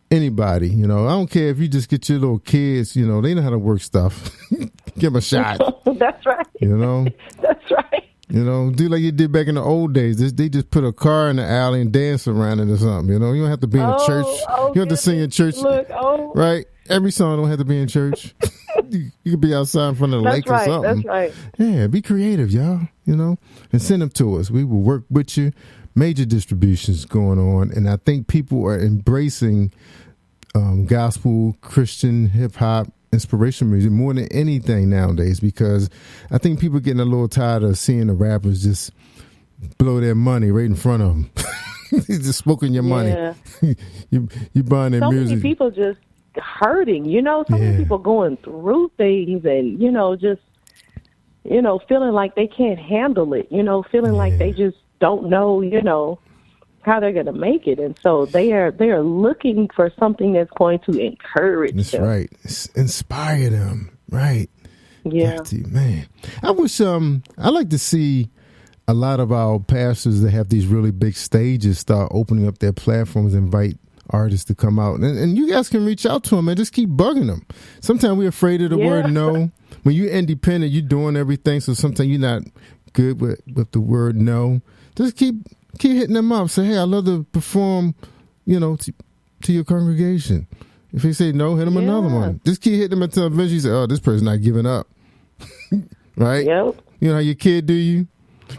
Speaker 5: anybody. I don't care if you just get your little kids. They know how to work stuff. Give them a shot.
Speaker 6: That's right. That's right.
Speaker 5: Do like you did back in the old days. They just put a car in the alley and dance around it or something. You don't have to be in a church. You don't have to sing in church. Right? Every song don't have to be in church. You could be outside in front of the lake or something.
Speaker 6: That's right.
Speaker 5: Yeah, be creative, y'all. And send them to us. We will work with you. Major distributions going on, and I think people are embracing gospel, Christian, hip hop, inspirational music more than anything nowadays because I think people are getting a little tired of seeing the rappers just blow their money right in front of them. He's just smoking your money.
Speaker 6: Yeah.
Speaker 5: you buying their
Speaker 6: So
Speaker 5: music.
Speaker 6: many people just hurting, so many people going through things and, just, feeling like they can't handle it, feeling like they just don't know, how they're going to make it. And so they are looking for something that's going to encourage
Speaker 5: That's
Speaker 6: them.
Speaker 5: right. Inspire them. Right.
Speaker 6: Yeah.
Speaker 5: Man. I wish I like to see a lot of our pastors that have these really big stages start opening up their platforms, invite artists to come out. And you guys can reach out to them and just keep bugging them. Sometimes we're afraid of the word no. When you're independent, you're doing everything, so sometimes you're not good with the word no. Just keep hitting them up. Say, hey, I'd love to perform, to your congregation. If they say no, hit them another one. Just keep hitting them until eventually you say, oh, this person's not giving up. Right?
Speaker 6: Yep.
Speaker 5: You know how your kid do you?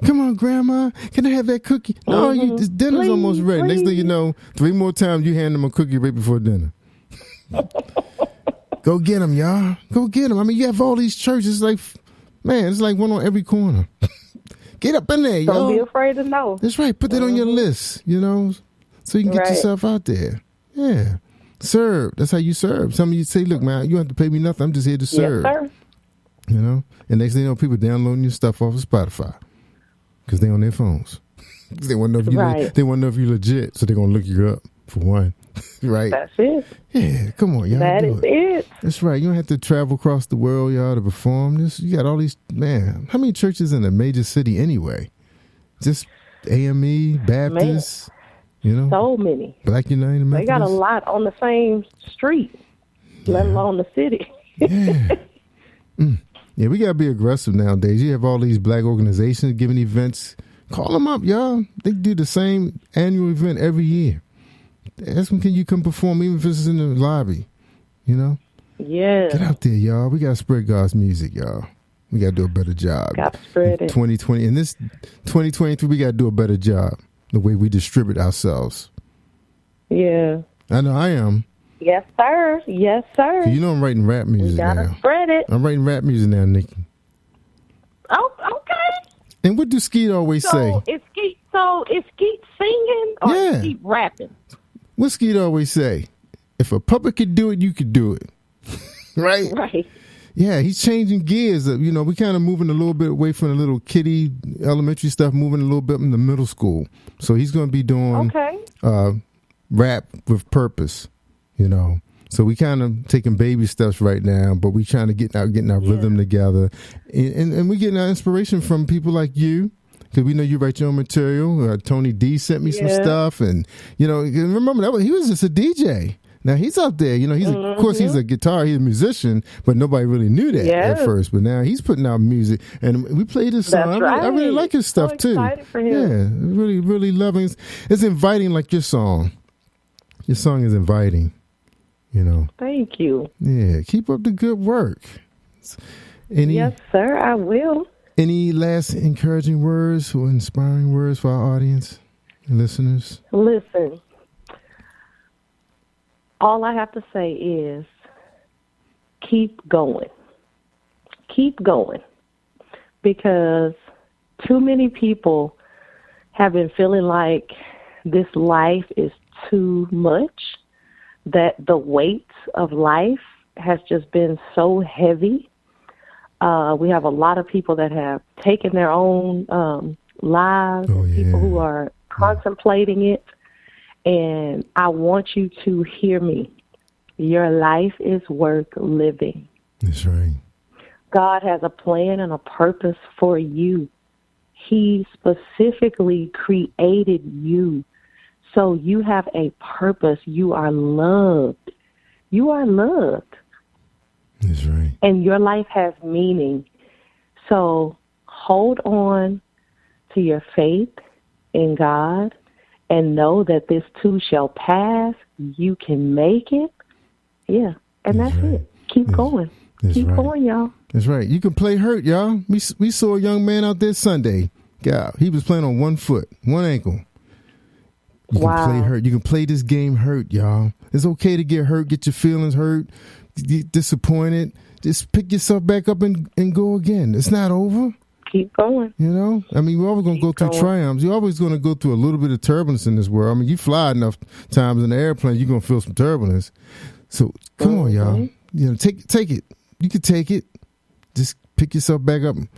Speaker 5: Come on, Grandma, can I have that cookie? No, this dinner's almost ready. Next thing you know, 3 more times you hand them a cookie right before dinner. Go get them, y'all. Go get them. I mean, you have all these churches. Like, man, it's like one on every corner. Get up in there, y'all.
Speaker 6: Don't be afraid to know.
Speaker 5: That's right. Put that on your list, so you can get yourself out there. Yeah. Serve. That's how you serve. Some of you say, look, man, you don't have to pay me nothing. I'm just here to serve.
Speaker 6: Yes, sir.
Speaker 5: And next thing you know, people downloading your stuff off of Spotify because they on their phones. They want to know if you're legit, so they're going to look you up, for one. Right?
Speaker 6: That's it.
Speaker 5: Yeah, come on, y'all.
Speaker 6: That is it.
Speaker 5: That's right. You don't have to travel across the world, y'all, to perform this. You got all these, man, how many churches in a major city anyway? Just AME, Baptist,
Speaker 6: So many.
Speaker 5: Black United Methodist.
Speaker 6: They got a lot on the same street, let alone the city.
Speaker 5: Yeah. Yeah, we got to be aggressive nowadays. You have all these black organizations giving events. Call them up, y'all. They do the same annual event every year. Ask them, can you come perform, even if it's in the lobby?
Speaker 6: Yeah.
Speaker 5: Get out there, y'all. We got to spread God's music, y'all. We got to do a better job.
Speaker 6: Got to spread it.
Speaker 5: 2020. In this 2023, we got to do a better job the way we distribute ourselves.
Speaker 6: Yeah.
Speaker 5: I know I am.
Speaker 6: Yes, sir. Yes, sir.
Speaker 5: I'm writing rap music now.
Speaker 6: Gotta spread it.
Speaker 5: I'm writing rap music now, Nikki.
Speaker 6: Oh, okay.
Speaker 5: And what do Skeet always say?
Speaker 6: Is Skeet singing or is Skeet rapping?
Speaker 5: What Skeet always say? If a puppet could do it, you could do it. Right?
Speaker 6: Right.
Speaker 5: Yeah, he's changing gears. We kind of moving a little bit away from the little kiddie elementary stuff, moving a little bit in the middle school. So he's going to be doing rap with purpose, So we kind of taking baby steps right now, but we trying to getting our rhythm together. And we getting our inspiration from people like you. Because we know you write your own material. Tony D sent me some stuff. And, remember, he was just a DJ. Now he's out there. Of course, he's a guitar. He's a musician. But nobody really knew that at first. But now he's putting out music. And we played his song. I really like his stuff, too.
Speaker 6: For him.
Speaker 5: Yeah, really, really loving. It's inviting like your song. Your song is inviting,
Speaker 6: Thank you.
Speaker 5: Yeah, keep up the good work.
Speaker 6: Yes, sir, I will.
Speaker 5: Any last encouraging words or inspiring words for our audience and listeners?
Speaker 6: Listen, all I have to say is keep going. Keep going. Because too many people have been feeling like this life is too much, that the weight of life has just been so heavy. We have a lot of people that have taken their own lives, people who are contemplating it. And I want you to hear me. Your life is worth living.
Speaker 5: That's right.
Speaker 6: God has a plan and a purpose for you. He specifically created you. So you have a purpose. You are loved. You are loved.
Speaker 5: That's right.
Speaker 6: And your life has meaning. So hold on to your faith in God and know that this too shall pass. You can make it. Yeah. And that's it. Keep going. Keep going, y'all.
Speaker 5: That's right. You can play hurt, y'all. We saw a young man out there Sunday. Yeah, he was playing on one foot, one ankle. You can play hurt. You can play this game hurt, y'all. It's okay to get hurt, get your feelings hurt, get disappointed. Just pick yourself back up and go again. It's not over.
Speaker 6: keep going.
Speaker 5: You know, I mean, we're always going to go through triumphs. You're always going to go through a little bit of turbulence in this world. I mean, you fly enough times in the airplane, you're going to feel some turbulence. So come on, y'all. You know, take it. You can take it. Just pick yourself back up and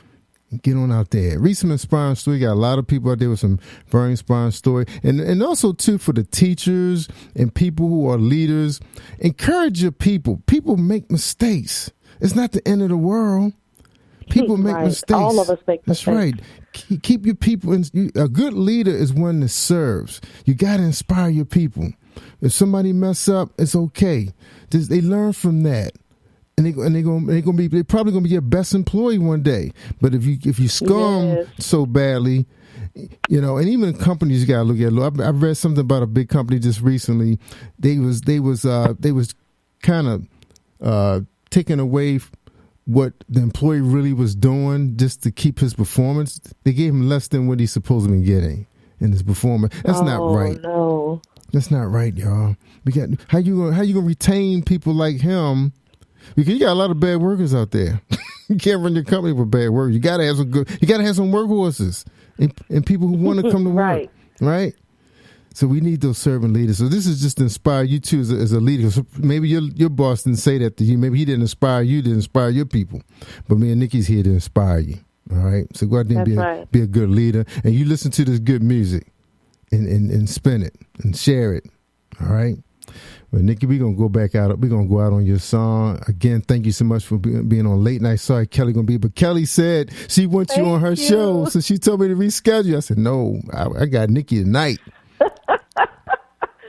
Speaker 5: get on out there. Read some inspiring story. Got a lot of people out there with some very inspiring story. And also, too, for the teachers and people who are leaders, encourage your people. People make mistakes. It's not the end of the world. People make mistakes. All
Speaker 6: of us make mistakes.
Speaker 5: That's right. Keep your people. A good leader is one that serves. You got to inspire your people. If somebody mess up, it's okay. They learn from that. And they're probably gonna be your best employee one day. But if you scum so badly, you know, and even companies you gotta look at. I've read something about a big company just recently. They was kind of taking away what the employee really was doing just to keep his performance. They gave him less than what he's supposed to be getting in his performance. That's not right.
Speaker 6: No,
Speaker 5: that's not right, y'all. How you gonna retain people like him? Because you got a lot of bad workers out there. You can't run your company with bad workers. You gotta have some workhorses and people who want to come to work. Right? So we need those servant leaders. So this is just to inspire you too as a leader. So maybe your boss didn't say that to you. Maybe he didn't inspire you to inspire your people. But me and Nikki's here to inspire you. All right. So go out there and be a good leader. And you listen to this good music and spin it and share it. All right. Well, Nikki, we're going to go back out. We're going to go out on your song. Again, thank you so much for being on Late Night. Sorry, Kelly going to be. But Kelly said she wants you on her show. So she told me to reschedule. I said, no, I got Nikki tonight.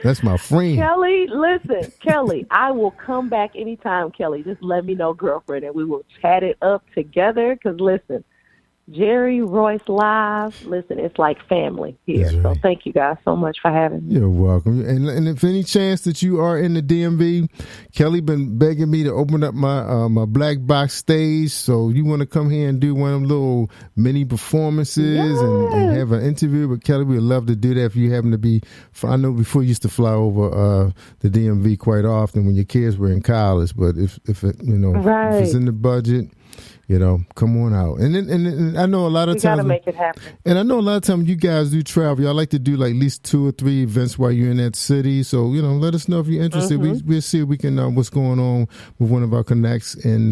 Speaker 5: That's my friend.
Speaker 6: Kelly, listen, Kelly, I will come back anytime, Kelly. Just let me know, girlfriend, and we will chat it up together. Because, listen, Jerry Royce Live, listen, it's like family here. Right. So thank you guys so much for having me.
Speaker 5: You're welcome. And if any chance that you are in the DMV, Kelly been begging me to open up my my black box stage. So you want to come here and do one of them little mini performances and have an interview with Kelly, we'd love to do that. If you happen to be, I know before you used to fly over the DMV quite often when your kids were in college, but if it, you know, if it's in the budget, you know, come on out. And I know a lot of times.
Speaker 6: You got to make it happen.
Speaker 5: And I know a lot of times you guys do travel. Y'all like to do like at least 2 or 3 events while you're in that city. So, you know, let us know if you're interested. We'll see if we can, what's going on with one of our connects. And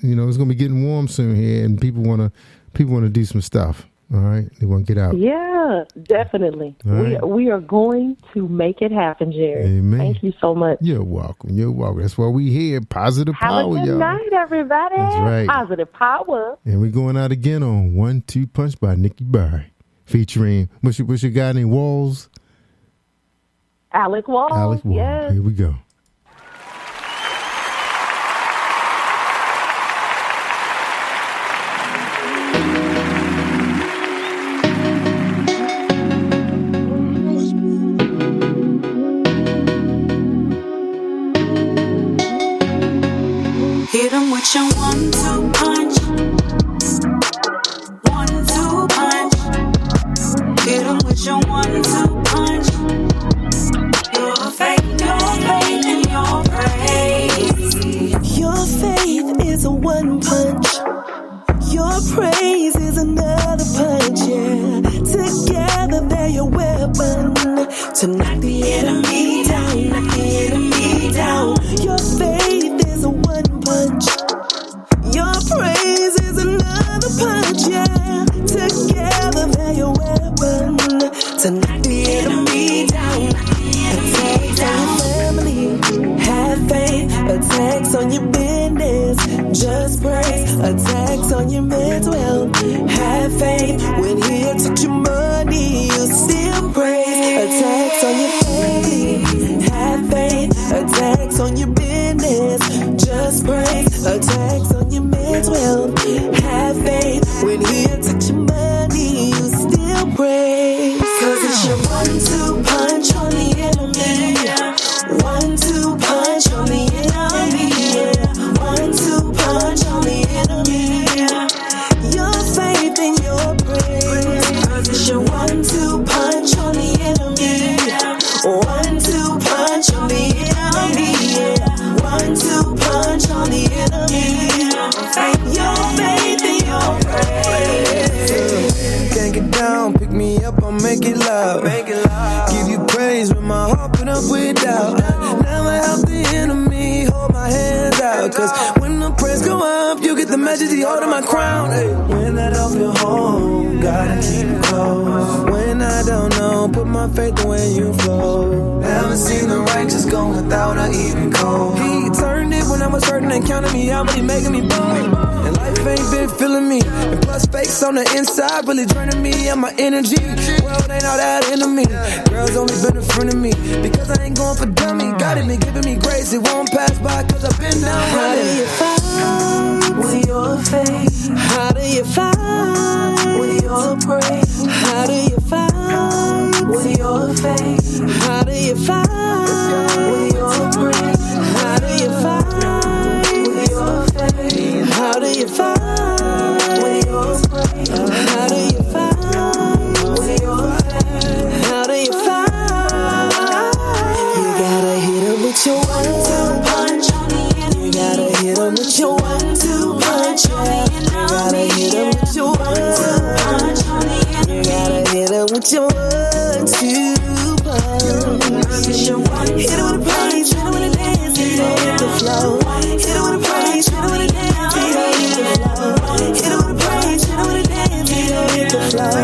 Speaker 5: you know, it's going to be getting warm soon here. And people want to do some stuff. All right. They want to get out.
Speaker 6: Yeah, definitely. Right. We are going to make it happen, Jerry.
Speaker 5: Amen.
Speaker 6: Thank you so much.
Speaker 5: You're welcome. You're welcome. That's why we here. Positive power, y'all.
Speaker 6: Have a good night, everybody.
Speaker 5: That's right.
Speaker 6: Positive power.
Speaker 5: And we're going out again on 1-2 Punch by Nikki Berry. Featuring, what's your guy named Walls?
Speaker 6: Alec Walls. Yes.
Speaker 5: Here we go.
Speaker 2: Hit 'em with your 1-2 punch. 1-2 punch. Hit 'em with your 1-2 punch. Your faith and your praise.
Speaker 7: Your faith is a 1 punch. Your praise is another punch, yeah. Together they're your weapon to knock the enemy down, knock the enemy down. Your faith is a 1 punch. Your praise is another punch, yeah. Together they're your weapon to knock the enemy down. Attacks on your family, have faith. Attacks on your business, just praise. Attacks on your mental health, have faith. When he attacks your money, you still praise. Attacks on your family, have faith. Attacks on your business, just praise. Attacks on your mental health, have faith. When he attacks your money, you still praise. Cause it's your 1-2 punch on the enemy. 1-2 punch on the enemy. 1-2 punch on the enemy. Your faith and your praise. Cause it's your 1-2 punch on the enemy. 1-2 punch on the enemy. 1-2 punch on the enemy.
Speaker 8: he holding my crown. Hey. When I don't feel home, gotta keep it close. When I don't know, put my faith in when you flow. Haven't seen the righteous go without a even cold. He turned it when I was hurting and counting me out, but he making me bold. And life ain't been feeling me. And plus fakes on the inside really draining me and my energy. World ain't all that into me. Girls only been in front of me because I ain't going for dummy. God been giving me grace, it won't pass by cause I've been down.
Speaker 7: How do you fight with your faith? How do you fight with your praise? How do you fight with your faith? How do you fight with your praise? How do you fight with your faith? How do you fight with your praise? How do you fight with your faith? How do you fight? You gotta hit him with your 1-2 punch. You gotta hit him with your 1-2 punch. You gotta hit him with your 1-2 punch. You gotta hit him with your 1-2 punch. Hit him with a praise, hit him with a dance, he gon' hit the flow. Hit him with a praise, hit him with a dance, he gon' hit the flow. Hit him with a praise, hit him with a dance, he gon' hit the flow.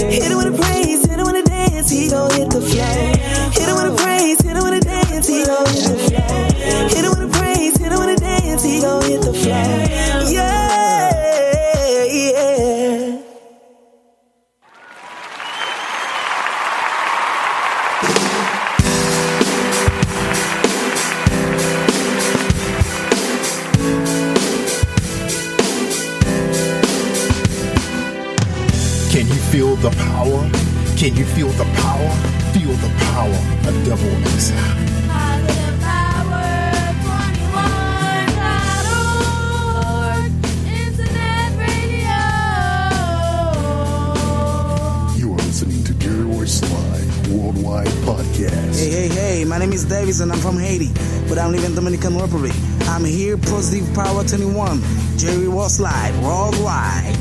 Speaker 7: Hit him with a praise, hit him with a dance, he gon' hit the flow. Hit him with a praise, hit him with a dance, he gon' hit the flow. Hit him with a praise, hit him with a dance, he gon' hit the flow. Yeah, yeah.
Speaker 1: Can you feel the power? Can you feel the power? Feel the power of Double X.
Speaker 3: You are listening to Jerry Royce Live Worldwide Podcast.
Speaker 4: Hey, my name is Davis and I'm from Haiti, but I live in Dominican Republic. I'm here, Positive Power 21, Jerry Royce Live Worldwide.